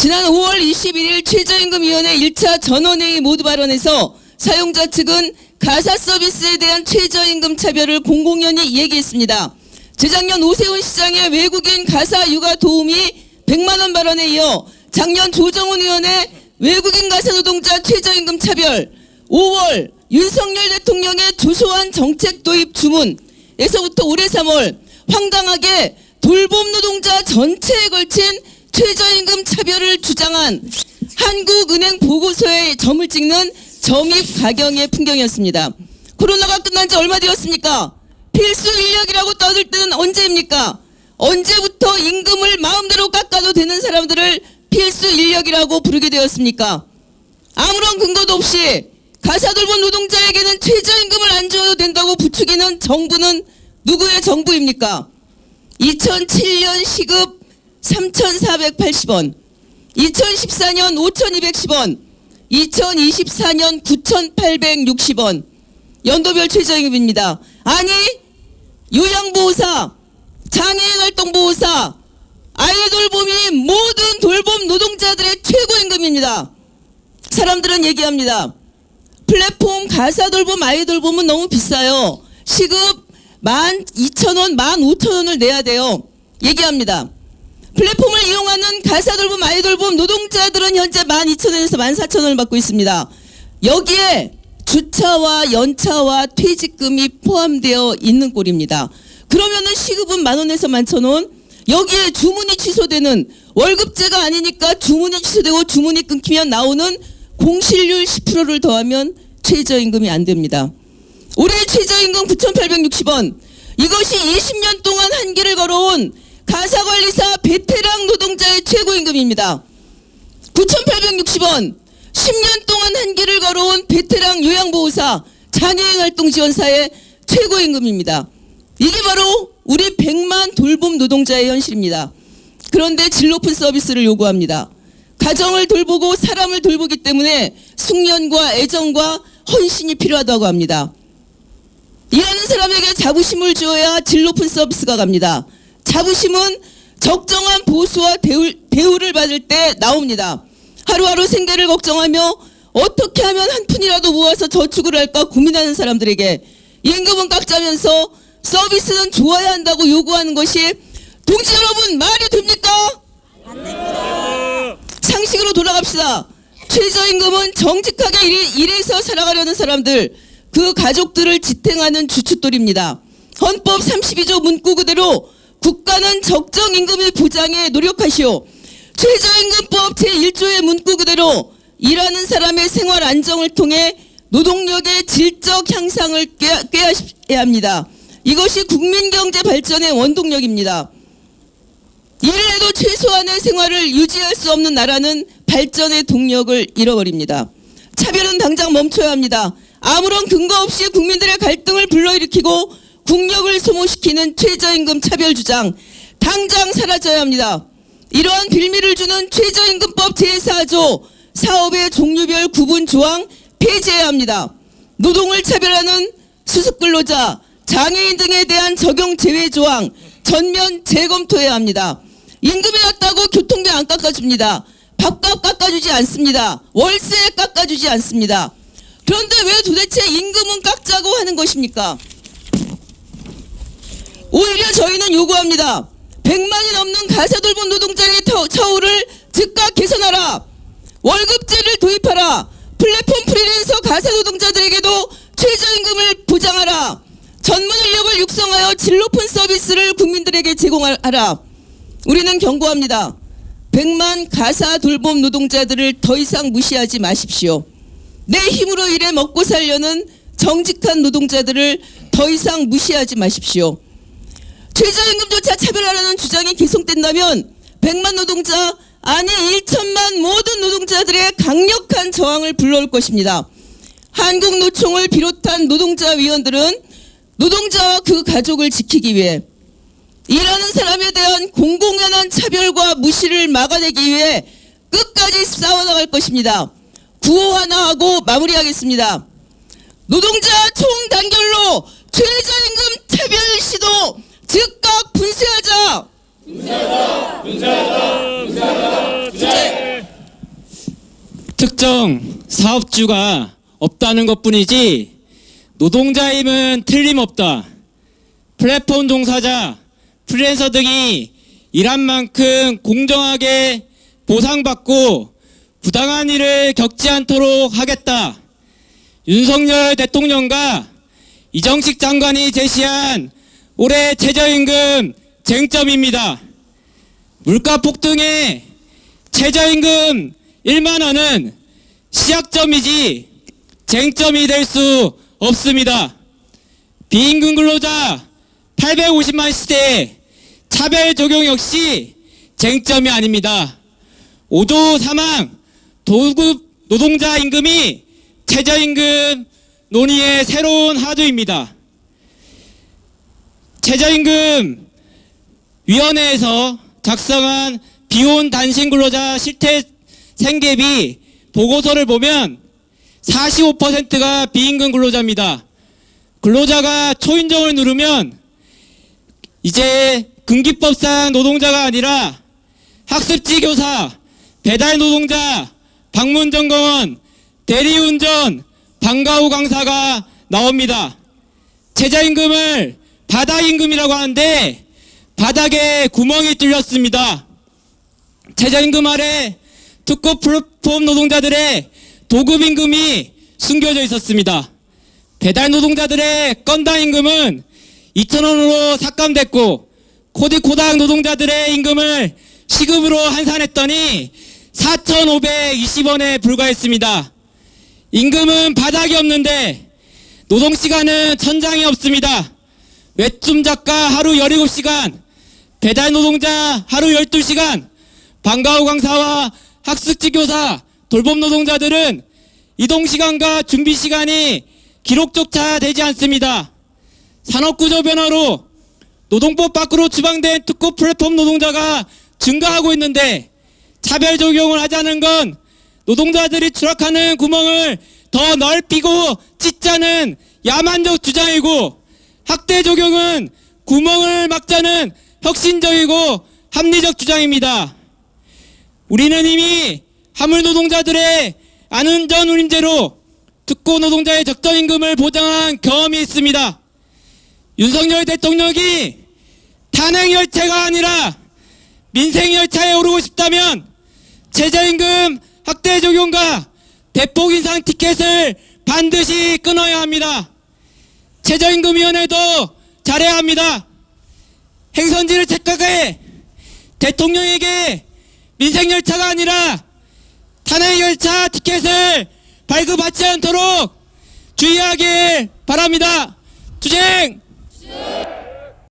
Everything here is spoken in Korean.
지난 5월 21일 최저임금위원회 1차 전원회의 모두 발언에서 사용자 측은 가사 서비스에 대한 최저임금 차별을 공공연히 얘기했습니다. 재작년 오세훈 시장의 외국인 가사 육아 도우미 100만 원 발언에 이어 작년 조정훈 의원의 외국인 가사 노동자 최저임금 차별, 5월 윤석열 대통령의 조소한 정책 도입 주문에서부터 올해 3월 황당하게 돌봄 노동자 전체에 걸친 최저임금 차별을 주장한 한국은행 보고서에 점을 찍는 점입 가경의 풍경이었습니다. 코로나가 끝난 지 얼마 되었습니까? 필수 인력이라고 떠들 때는 언제입니까? 언제부터 임금을 마음대로 깎아도 되는 사람들을 필수 인력이라고 부르게 되었습니까? 아무런 근거도 없이 가사돌봄 노동자에게는 최저임금을 안 줘도 된다고 부추기는 정부는 누구의 정부입니까? 2007년 시급 3,480원, 2014년 5,210원, 2024년 9,860원 연도별 최저임금입니다. 아니 요양보호사, 장애인활동보호사, 아이돌봄이 모든 돌봄 노동자들의 최고임금입니다. 사람들은 얘기합니다. 플랫폼 가사돌봄, 아이돌봄은 너무 비싸요. 시급 12,000원, 15,000원을 내야 돼요. 얘기합니다. 플랫폼을 이용하는 가사돌봄, 아이돌봄 노동자들은 현재 12,000원에서 14,000원을 받고 있습니다. 여기에 주차와 연차와 퇴직금이 포함되어 있는 꼴입니다. 그러면은 시급은 10,000원에서 11,000원, 여기에 주문이 취소되는, 월급제가 아니니까 주문이 취소되고 주문이 끊기면 나오는 공실률 10%를 더하면 최저임금이 안 됩니다. 올해 최저임금 9,860원, 이것이 20년 동안 한길을 걸어온 가사관리사 베테랑 노동자의 최고임금입니다. 9,860원, 10년 동안 한길을 걸어온 베테랑 요양보호사, 장애인활동지원사의 최고임금입니다. 이게 바로 우리 100만 돌봄 노동자의 현실입니다. 그런데 질 높은 서비스를 요구합니다. 가정을 돌보고 사람을 돌보기 때문에 숙련과 애정과 헌신이 필요하다고 합니다. 일하는 사람에게 자부심을 주어야 질 높은 서비스가 갑니다. 자부심은 적정한 보수와 대우를 받을 때 나옵니다. 하루하루 생계를 걱정하며 어떻게 하면 한 푼이라도 모아서 저축을 할까 고민하는 사람들에게 임금은 깎자면서 서비스는 좋아야 한다고 요구하는 것이 동지 여러분 말이 됩니까? 안 됩니다. 상식으로 돌아갑시다. 최저임금은 정직하게 일해서 살아가려는 사람들, 그 가족들을 지탱하는 주춧돌입니다. 헌법 32조 문구 그대로 국가는 적정 임금을 보장해 노력하시오. 최저임금법 제1조의 문구 그대로 일하는 사람의 생활 안정을 통해 노동력의 질적 향상을 꾀하셔야 합니다. 이것이 국민경제 발전의 원동력입니다. 일을 해도 최소한의 생활을 유지할 수 없는 나라는 발전의 동력을 잃어버립니다. 차별은 당장 멈춰야 합니다. 아무런 근거 없이 국민들의 갈등을 불러일으키고 국력을 소모시키는 최저임금 차별 주장 당장 사라져야 합니다. 이러한 빌미를 주는 최저임금법 제4조 사업의 종류별 구분 조항 폐지해야 합니다. 노동을 차별하는 수습근로자, 장애인 등에 대한 적용 제외 조항 전면 재검토해야 합니다. 임금이 낮다고 교통비 안 깎아줍니다. 밥값 깎아주지 않습니다. 월세 깎아주지 않습니다. 그런데 왜 도대체 임금은 깎자고 하는 것입니까? 오히려 저희는 요구합니다. 100만이 넘는 가사돌봄 노동자의 처우를 즉각 개선하라. 월급제를 도입하라. 플랫폼 프리랜서 가사 노동자들에게도 최저임금을 보장하라. 전문 인력을 육성하여 질 높은 서비스를 국민들에게 제공하라. 우리는 경고합니다. 100만 가사 돌봄 노동자들을 더 이상 무시하지 마십시오. 내 힘으로 일해 먹고 살려는 정직한 노동자들을 더 이상 무시하지 마십시오. 최저임금조차 차별하라는 주장이 계속된다면 100만 노동자, 아니 1천만 모든 노동자들의 강력한 저항을 불러올 것입니다. 한국노총을 비롯한 노동자 위원들은 노동자와 그 가족을 지키기 위해, 일하는 사람에 대한 공공연한 차별과 무시를 막아내기 위해 끝까지 싸워나갈 것입니다. 구호 하나 하고 마무리하겠습니다. 노동자 총단결로 최저임금 차별 시도 즉각 분쇄하자. 분쇄하자. 분쇄하자. 분쇄하자. 분쇄. 특정 사업주가 없다는 것뿐이지 노동자 힘은 틀림없다. 플랫폼 종사자, 프리랜서 등이 일한 만큼 공정하게 보상받고 부당한 일을 겪지 않도록 하겠다. 윤석열 대통령과 이정식 장관이 제시한 올해 최저임금 쟁점입니다. 물가 폭등에 최저임금 1만 원은 시작점이지 쟁점이 될 수 없습니다. 비임금 근로자 850만 시대에 차별 적용 역시 쟁점이 아닙니다. 5조 사망 도급 노동자 임금이 최저임금 논의의 새로운 하도입니다. 최저임금 위원회에서 작성한 비혼 단신 근로자 실태 생계비 보고서를 보면 45%가 비임금 근로자입니다. 근로자가 초인종을 누르면 이제 근기법상 노동자가 아니라 학습지 교사, 배달 노동자, 방문 점검원, 대리운전, 방과후 강사가 나옵니다. 최저임금을 바닥임금이라고 하는데 바닥에 구멍이 뚫렸습니다. 최저임금 아래 특급 플랫폼 노동자들의 도급임금이 숨겨져 있었습니다. 배달 노동자들의 건당 임금은 2,000원으로 삭감됐고 코디코당 노동자들의 임금을 시급으로 환산했더니 4,520원에 불과했습니다. 임금은 바닥이 없는데 노동시간은 천장이 없습니다. 웹툰 작가 하루 17시간, 배달 노동자 하루 12시간, 방과후 강사와 학습지 교사, 돌봄 노동자들은 이동시간과 준비시간이 기록조차 되지 않습니다. 산업구조 변화로 노동법 밖으로 추방된 특급 플랫폼 노동자가 증가하고 있는데 차별 적용을 하자는 건 노동자들이 추락하는 구멍을 더 넓히고 찢자는 야만적 주장이고 학대 적용은 구멍을 막자는 혁신적이고 합리적 주장입니다. 우리는 이미 화물 노동자들의 안전운전 운임제로 특고 노동자의 적정임금을 보장한 경험이 있습니다. 윤석열 대통령이 탄핵열차가 아니라 민생열차에 오르고 싶다면 최저임금 확대 적용과 대폭 인상 티켓을 반드시 끊어야 합니다. 최저임금위원회도 잘해야 합니다. 행선지를 착각해 대통령에게 민생열차가 아니라 탄핵열차 티켓을 발급받지 않도록 주의하길 바랍니다. 투쟁!